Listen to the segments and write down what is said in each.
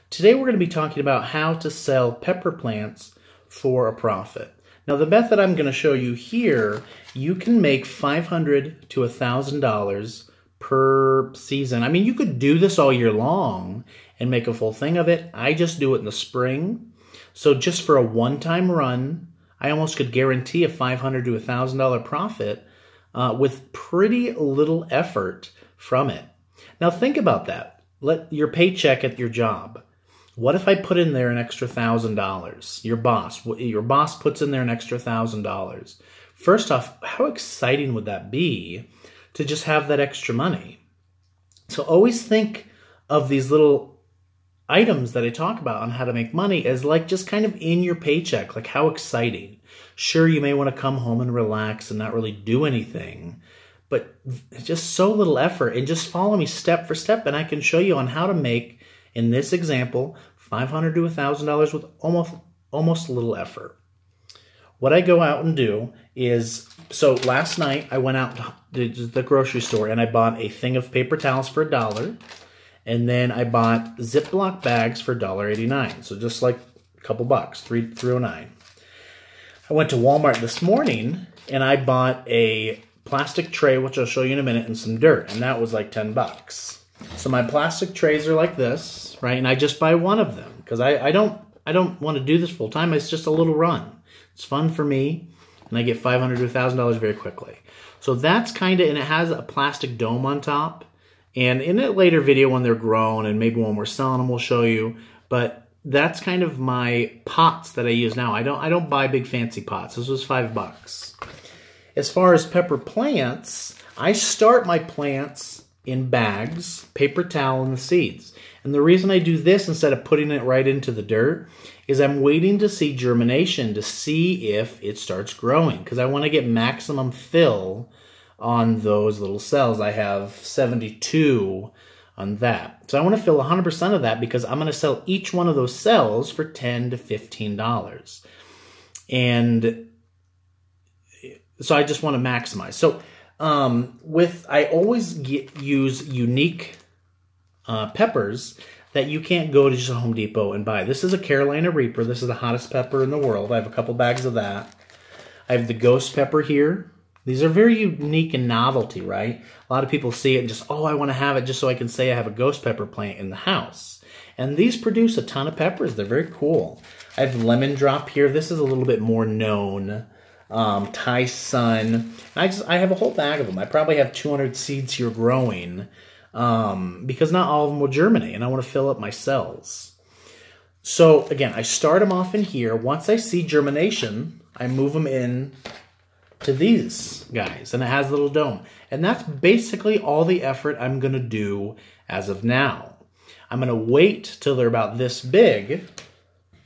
Today we're going to be talking about how to sell pepper plants for a profit. Now the method I'm going to show you here, you can make $500 to $1,000 per season. I mean, you could do this all year long and make a full thing of it. I just do it in the spring. So just for a one-time run, I almost could guarantee a $500 to $1,000 profit with pretty little effort from it. Now think about that. Let your paycheck at your job. What if I put in there an extra $1,000? Your boss puts in there an extra $1,000. First off, how exciting would that be to just have that extra money? So always think of these little items that I talk about on how to make money as like just kind of in your paycheck, like how exciting. Sure, you may want to come home and relax and not really do anything, but just so little effort, and just follow me step for step and I can show you on how to make, in this example, $500 to $1,000 with almost little effort. What I go out and do is, so last night I went out to the grocery store and I bought a thing of paper towels for $1. And then I bought Ziploc bags for $1.89. So just like a couple bucks, $3.09. I went to Walmart this morning and I bought a plastic tray, which I'll show you in a minute, and some dirt. And that was like 10 bucks. So my plastic trays are like this, right? And I just buy one of them because I don't want to do this full time. It's just a little run. It's fun for me. And I get $500 to $1,000 very quickly. So that's kind of, and it has a plastic dome on top. And in a later video when they're grown and maybe when we're selling them, we'll show you. But that's kind of my pots that I use now. I don't buy big fancy pots. This was $5. As far as pepper plants, I start my plants in bags, paper towel, and the seeds. And the reason I do this instead of putting it right into the dirt is I'm waiting to see germination to see if it starts growing because I want to get maximum fill on those little cells. I have 72 on that. So I want to fill 100% of that because I'm going to sell each one of those cells for $10 to $15. And so I just want to maximize. So I always use unique peppers that you can't go to just a Home Depot and buy. This is a Carolina Reaper. This is the hottest pepper in the world. I have a couple bags of that. I have the ghost pepper here. These are very unique and novelty, right? A lot of people see it and just, oh, I want to have it just so I can say I have a ghost pepper plant in the house. And these produce a ton of peppers. They're very cool. I have lemon drop here. This is a little bit more known. Thai Sun. I have a whole bag of them. I probably have 200 seeds here growing because not all of them will germinate, and I want to fill up my cells. So again, I start them off in here. Once I see germination, I move them in to these guys, and it has a little dome. And that's basically all the effort I'm going to do as of now. I'm going to wait till they're about this big.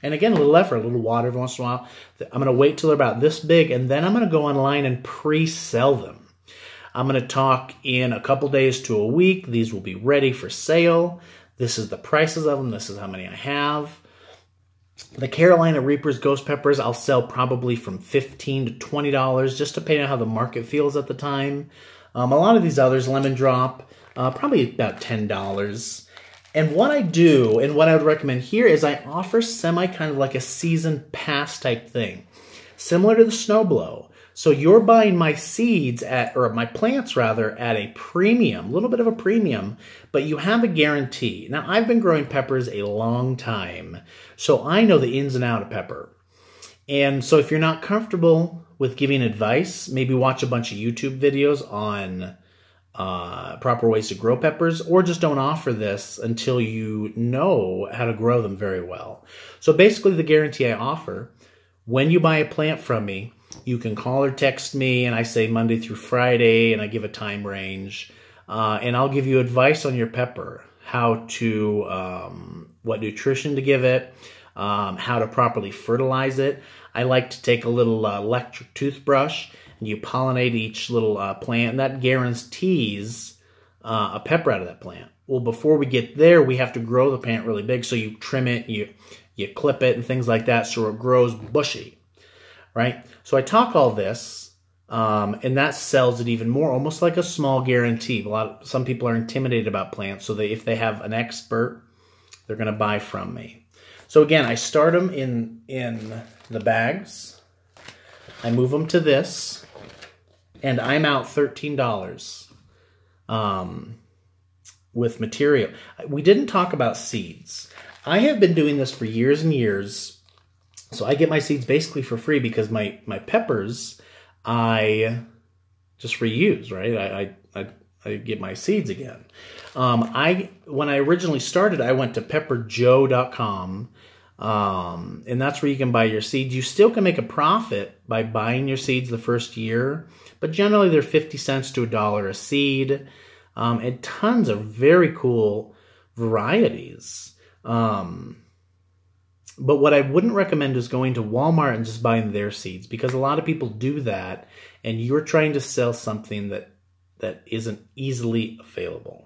And again, a little effort, a little water every once in a while. I'm going to wait till they're about this big, and then I'm going to go online and pre-sell them. I'm going to talk in a couple days to a week. These will be ready for sale. This is the prices of them. This is how many I have. The Carolina Reapers Ghost Peppers, I'll sell probably from $15 to $20, just depending on how the market feels at the time. A lot of these others, Lemon Drop, probably about $10. And what I do, and what I would recommend here, is I offer kind of like a season pass type thing, similar to the Snowblow. So you're buying my seeds or my plants rather, at a premium, a little bit of a premium, but you have a guarantee. Now, I've been growing peppers a long time, so I know the ins and outs of pepper. And so if you're not comfortable with giving advice, maybe watch a bunch of YouTube videos on proper ways to grow peppers, or just don't offer this until you know how to grow them very well. So basically the guarantee I offer, when you buy a plant from me, you can call or text me, and I say Monday through Friday, and I give a time range, and I'll give you advice on your pepper, how to, what nutrition to give it, how to properly fertilize it. I like to take a little electric toothbrush, and you pollinate each little plant, and that guarantees a pepper out of that plant. Well, before we get there, we have to grow the plant really big, so you trim it, you clip it, and things like that, so it grows bushy, right? So I talk all this, and that sells it even more, almost like a small guarantee. Some people are intimidated about plants, so if they have an expert they're going to buy from me. So again, I start them in the bags. I move them to this, and I'm out $13 with material. We didn't talk about seeds. I have been doing this for years and years, so I get my seeds basically for free because my peppers I just reuse, right? I get my seeds again. When I originally started, I went to pepperjoe.com, and that's where you can buy your seeds. You still can make a profit by buying your seeds the first year, but generally they're 50 cents to $1 a seed, and tons of very cool varieties. But what I wouldn't recommend is going to Walmart and just buying their seeds, because a lot of people do that, and you're trying to sell something that isn't easily available.